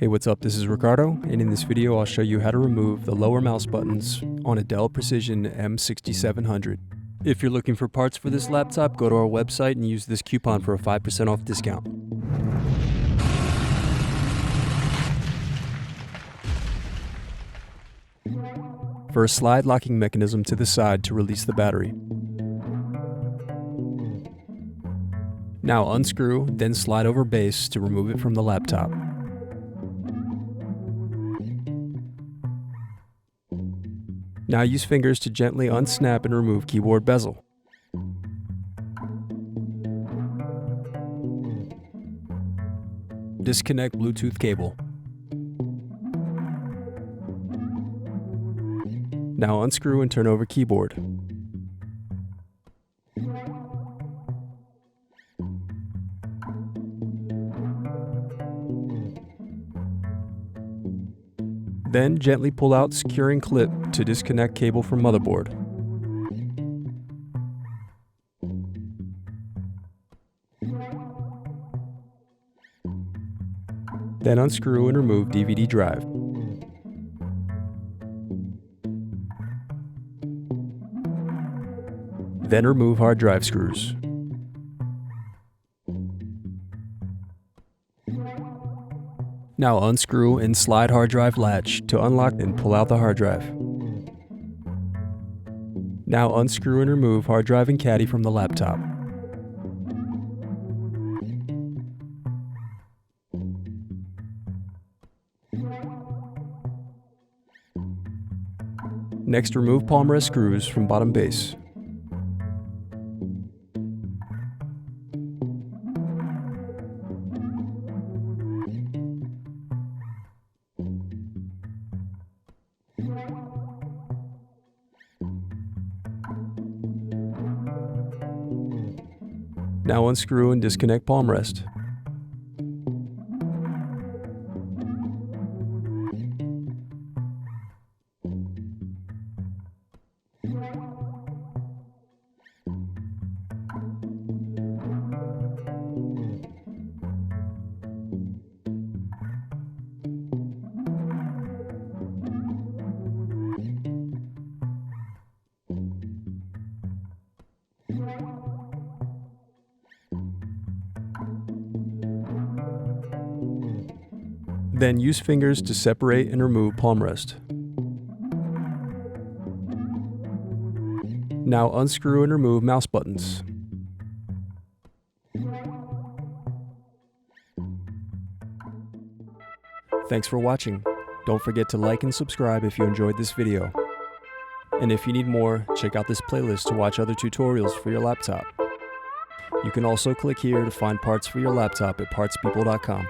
Hey, what's up? This is Ricardo, and in this video I'll show you how to remove the lower mouse buttons on a Dell Precision M6700. If you're looking for parts for this laptop, go to our website and use this coupon for a 5% off discount. First, slide locking mechanism to the side to release the battery. Now unscrew, then slide over base to remove it from the laptop. Now use fingers to gently unsnap and remove keyboard bezel. Disconnect Bluetooth cable. Now unscrew and turn over keyboard. Then gently pull out securing clip to disconnect cable from motherboard. Then unscrew and remove DVD drive. Then remove hard drive screws. Now unscrew and slide hard drive latch to unlock and pull out the hard drive. Now unscrew and remove hard drive and caddy from the laptop. Next, remove palmrest screws from bottom base. Now unscrew and disconnect palmrest. Then use fingers to separate and remove palmrest. Now unscrew and remove mouse buttons. Thanks for watching. Don't forget to like and subscribe if you enjoyed this video. And if you need more, check out this playlist to watch other tutorials for your laptop. You can also click here to find parts for your laptop at partspeople.com.